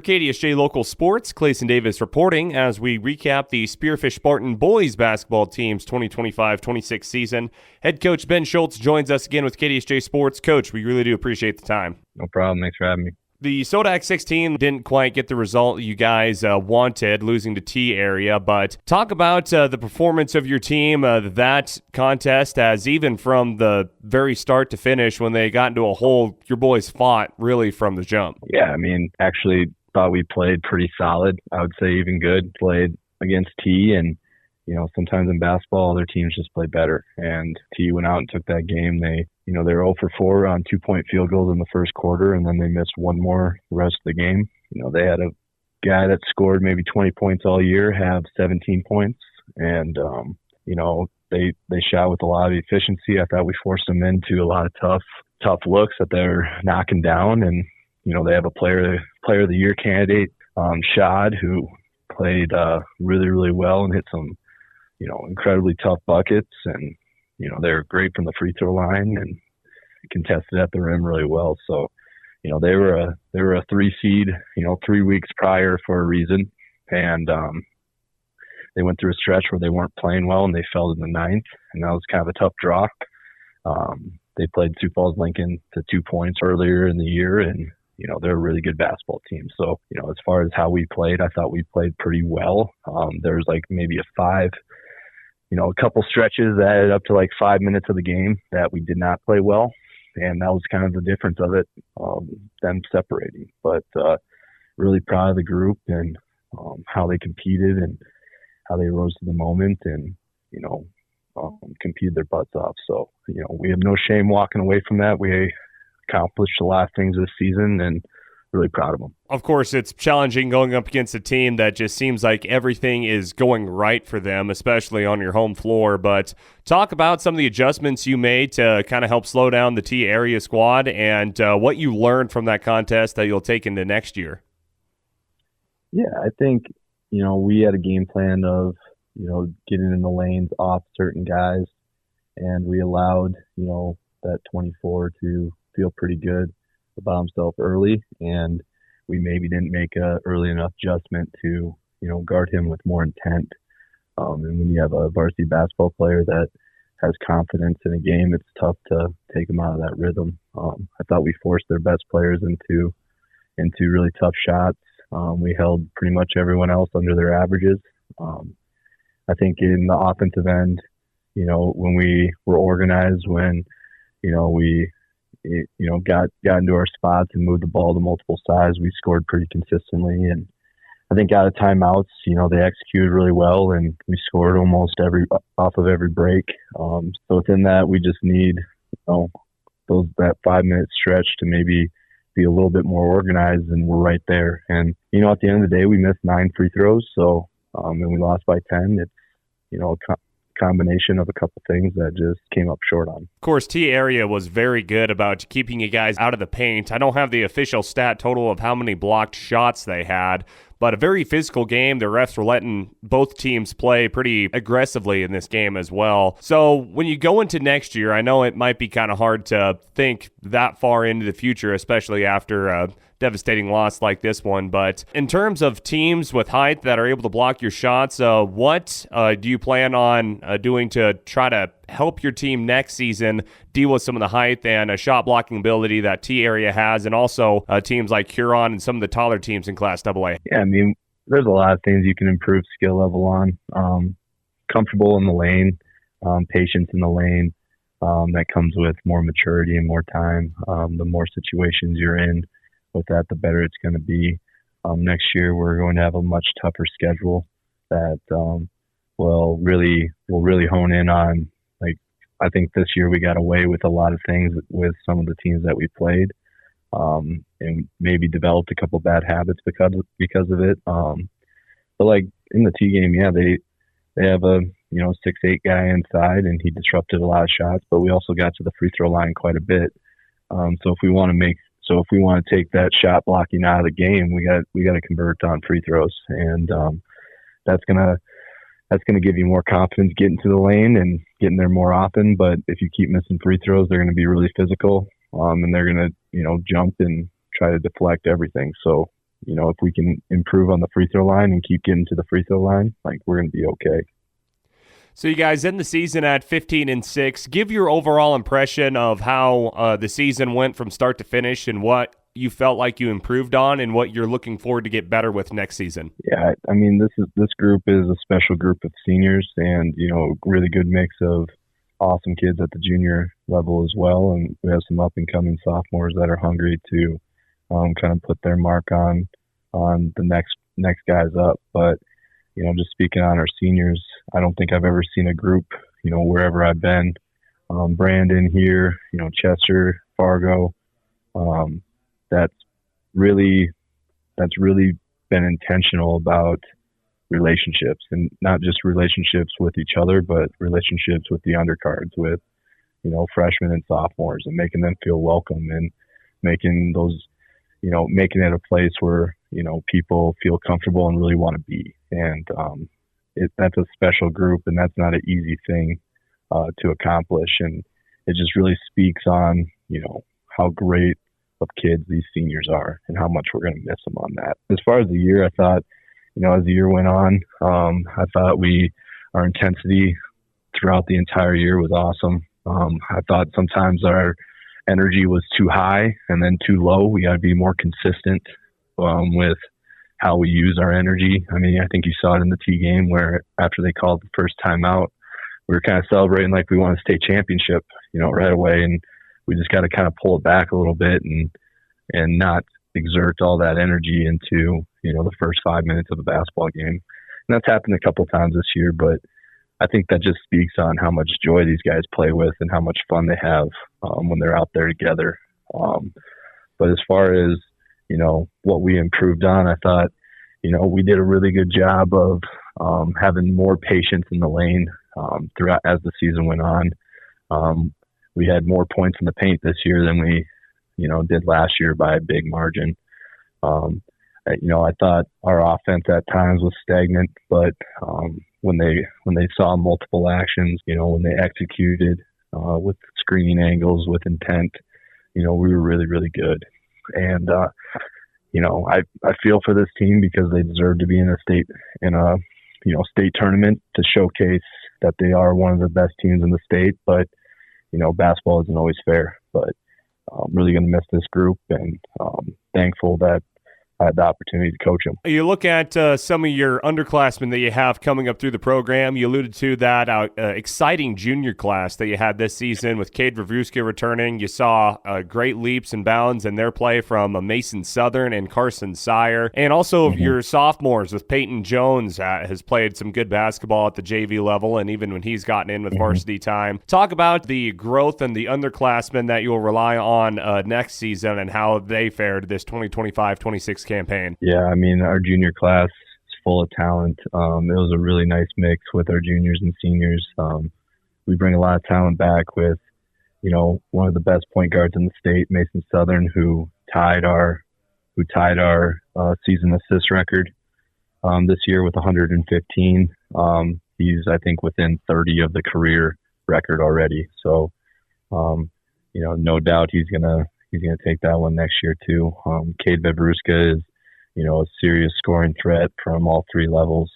KDSJ Local Sports, Clayson Davis reporting as we recap the Spearfish Spartan boys basketball team's 2025-26 season. Head coach Ben Schultz joins us again with KDSJ Sports. Coach, we really do appreciate the time. No problem. Thanks for having me. The Sodak 16 didn't quite get the result you guys wanted, losing to T area, but talk about the performance of your team, that contest, as even from the very start to finish, when they got into a hole, your boys fought really from the jump. Yeah, actually thought we played pretty solid. I would say even good. Played against T, and sometimes in basketball, other teams just play better. And T went out and took that game. They were 0 for 4 on 2-point field goals in the first quarter, and then they missed one more the rest of the game. They had a guy that scored maybe 20 points all year have 17 points, and they shot with a lot of efficiency. I thought we forced them into a lot of tough looks that they're knocking down, and they have a player of the year candidate, Shad, who played really, really well and hit some incredibly tough buckets, and they were great from the free throw line and contested at the rim really well. So they were a 3 seed 3 weeks prior for a reason, and they went through a stretch where they weren't playing well and they fell in the 9th, and that was kind of a tough drop. They played Sioux Falls Lincoln to 2 points earlier in the year, and they're a really good basketball team. So as far as how we played, I thought we played pretty well. There's maybe a couple stretches that added up to 5 minutes of the game that we did not play well, and that was kind of the difference of it, them separating. But really proud of the group and how they competed and how they rose to the moment and competed their butts off. So we have no shame walking away from that. We accomplished a lot of things this season, and really proud of them. Of course, it's challenging going up against a team that just seems like everything is going right for them, especially on your home floor. But talk about some of the adjustments you made to kind of help slow down the T area squad and what you learned from that contest that you'll take into next year. Yeah, I think, we had a game plan of, getting in the lanes off certain guys, and we allowed, that 24 to feel pretty good about himself early, and we maybe didn't make a early enough adjustment to guard him with more intent. And when you have a varsity basketball player that has confidence in a game, it's tough to take him out of that rhythm. I thought we forced their best players into really tough shots. We held pretty much everyone else under their averages. I think in the offensive end, when we were organized, when we got into our spots and moved the ball to multiple sides, we scored pretty consistently. And I think out of timeouts, they executed really well, and we scored almost off of every break. So within that, we just need, that 5-minute stretch to maybe be a little bit more organized, and we're right there. And, at the end of the day, we missed 9 free throws. So, and we lost by 10. It's, a combination of a couple things that just came up short on. Of course, T area was very good about keeping you guys out of the paint. I don't have the official stat total of how many blocked shots they had, but a very physical game. The refs were letting both teams play pretty aggressively in this game as well. So when you go into next year, I know it might be kind of hard to think that far into the future, especially after a devastating loss like this one. But in terms of teams with height that are able to block your shots, what do you plan on doing to try to help your team next season deal with some of the height and shot blocking ability that T area has, and also teams like Huron and some of the taller teams in Class AA? Yeah, there's a lot of things you can improve skill level on. Comfortable in the lane, patience in the lane. That comes with more maturity and more time. The more situations you're in with that, the better it's going to be. Next year, we're going to have a much tougher schedule that will really hone in on. I think this year we got away with a lot of things with some of the teams that we played, and maybe developed a couple bad habits because of it. But in the T game, yeah, they have a 6'8" guy inside, and he disrupted a lot of shots. But we also got to the free throw line quite a bit. So if we want to take that shot blocking out of the game, we got to convert on free throws, and that's gonna give you more confidence getting to the lane and getting there more often. But if you keep missing free throws, they're going to be really physical, and they're going to jump and try to deflect everything. So if we can improve on the free throw line and keep getting to the free throw line, like, we're going to be okay. So you guys end the season at 15-6. Give your overall impression of how the season went from start to finish and what you felt like you improved on and what you're looking forward to get better with next season. Yeah, I mean, this group is a special group of seniors, and really good mix of awesome kids at the junior level as well, and we have some up and coming sophomores that are hungry to kind of put their mark on the next guys up. But just speaking on our seniors, I don't think I've ever seen a group, wherever I've been, Brandon here, Chester, Fargo, that's really been intentional about relationships, and not just relationships with each other, but relationships with the undercards, with freshmen and sophomores, and making them feel welcome, and making it a place where people feel comfortable and really want to be. And that's a special group, and that's not an easy thing to accomplish. And it just really speaks on how great of kids these seniors are and how much we're going to miss them on that. As far as the year, I thought, as the year went on, I thought our intensity throughout the entire year was awesome. I thought sometimes our energy was too high and then too low. We got to be more consistent with how we use our energy. I mean, I think you saw it in the T game where after they called the first time out, we were kind of celebrating like we won a state championship, right away. And we just got to kind of pull it back a little bit and not exert all that energy into, the first 5 minutes of a basketball game. And that's happened a couple times this year, but I think that just speaks on how much joy these guys play with and how much fun they have when they're out there together. But as far as, what we improved on, I thought, we did a really good job of having more patience in the lane throughout as the season went on. We had more points in the paint this year than we, did last year by a big margin. I thought our offense at times was stagnant, but when they saw multiple actions, when they executed with screening angles, with intent, we were really, really good. And I feel for this team because they deserve to be in a state tournament to showcase that they are one of the best teams in the state. But basketball isn't always fair. But I'm really going to miss this group, and thankful that I had the opportunity to coach them. You look at some of your underclassmen that you have coming up through the program. You alluded to that exciting junior class that you had this season with Cade Vavruska returning. You saw great leaps and bounds in their play from Mason Southern and Carson Sire. And also your sophomores with Peyton Jones has played some good basketball at the JV level, and even when he's gotten in with varsity time. Talk about the growth and the underclassmen that you'll rely on next season and how they fared this 2025-26 campaign. Yeah, I mean, our junior class is full of talent. It was a really nice mix with our juniors and seniors. We bring a lot of talent back with, one of the best point guards in the state, Mason Southern, who tied our season assist record this year with 115. He's, I think, within 30 of the career record already. So, no doubt he's gonna take that one next year too. Cade Vavruska is, a serious scoring threat from all three levels.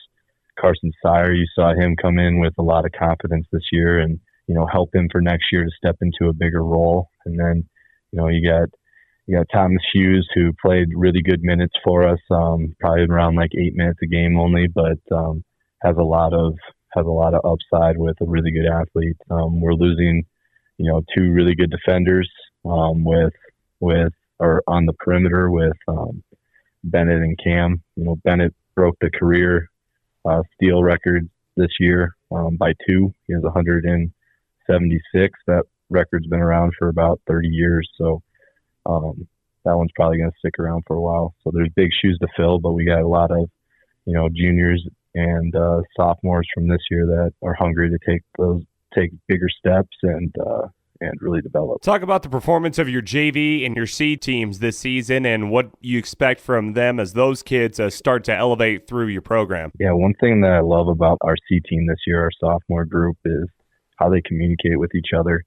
Carson Sire, you saw him come in with a lot of confidence this year and, help him for next year to step into a bigger role. And then, you got Thomas Hughes, who played really good minutes for us, probably around like 8 minutes a game only, but has a lot of upside with a really good athlete. We're losing, two really good defenders or on the perimeter with Bennett and Cam. Bennett broke the career steal record this year by 2. He has 176. That record's been around for about 30 years, so that one's probably going to stick around for a while. So there's big shoes to fill, but we got a lot of juniors and sophomores from this year that are hungry to take bigger steps and really develop. Talk about the performance of your JV and your C teams this season and what you expect from them as those kids start to elevate through your program. Yeah, one thing that I love about our C team this year, our sophomore group, is how they communicate with each other.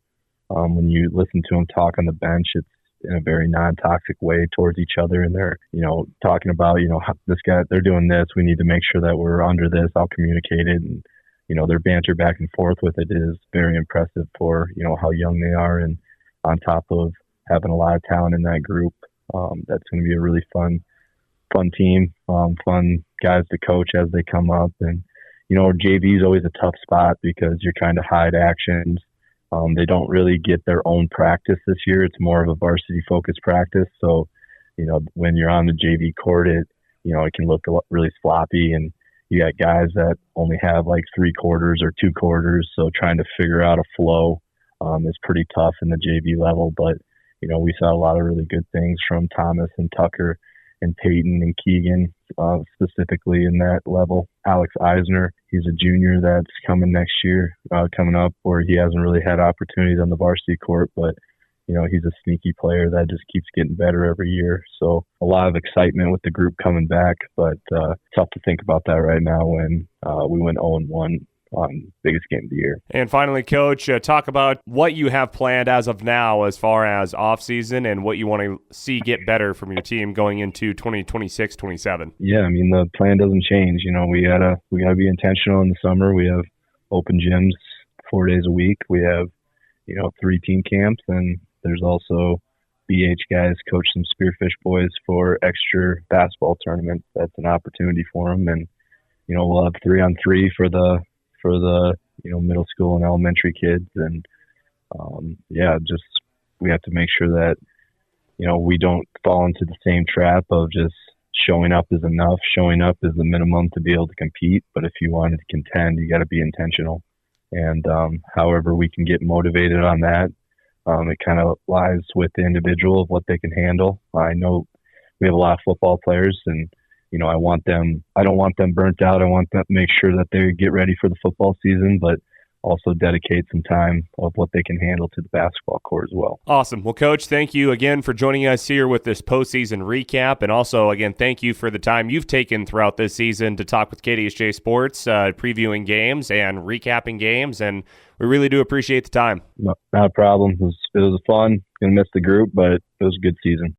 When you listen to them talk on the bench, in a very non-toxic way towards each other. And they're, talking about, this guy, they're doing this. We need to make sure that we're under this. I'll communicate it. And, their banter back and forth with it is very impressive for, how young they are. And on top of having a lot of talent in that group, that's going to be a really fun team, fun guys to coach as they come up. And, JV is always a tough spot because you're trying to hide actions. They don't really get their own practice this year. It's more of a varsity focused practice. So, when you're on the JV court, it can look really sloppy, and you got guys that only have like 3 quarters or 2 quarters. So trying to figure out a flow is pretty tough in the JV level. But, we saw a lot of really good things from Thomas and Tucker and Peyton and Keegan, specifically in that level. Alex Eisner, he's a junior that's coming up, where he hasn't really had opportunities on the varsity court, but he's a sneaky player that just keeps getting better every year. So a lot of excitement with the group coming back, but tough to think about that right now when we went 0-1 on biggest game of the year. And finally, Coach, talk about what you have planned as of now as far as off-season and what you want to see get better from your team going into 2026-27. Yeah, I mean, the plan doesn't change. We gotta be intentional in the summer. We have open gyms 4 days a week. We have 3 team camps, and there's also BH guys coach some Spearfish boys for extra basketball tournaments. That's an opportunity for them. And we'll have 3-on-3 for the middle school and elementary kids. And just we have to make sure that we don't fall into the same trap of just showing up is enough. Showing up is the minimum to be able to compete, but if you want to contend, you got to be intentional. And however we can get motivated on that, it kind of lies with the individual of what they can handle. I know we have a lot of football players, and I don't want them burnt out. I want them to make sure that they get ready for the football season, but also dedicate some time of what they can handle to the basketball court as well. Awesome. Well, Coach, thank you again for joining us here with this postseason recap. And also, again, thank you for the time you've taken throughout this season to talk with KDSJ Sports, previewing games and recapping games. And we really do appreciate the time. No, not a problem. It was fun. Going to miss the group, but it was a good season.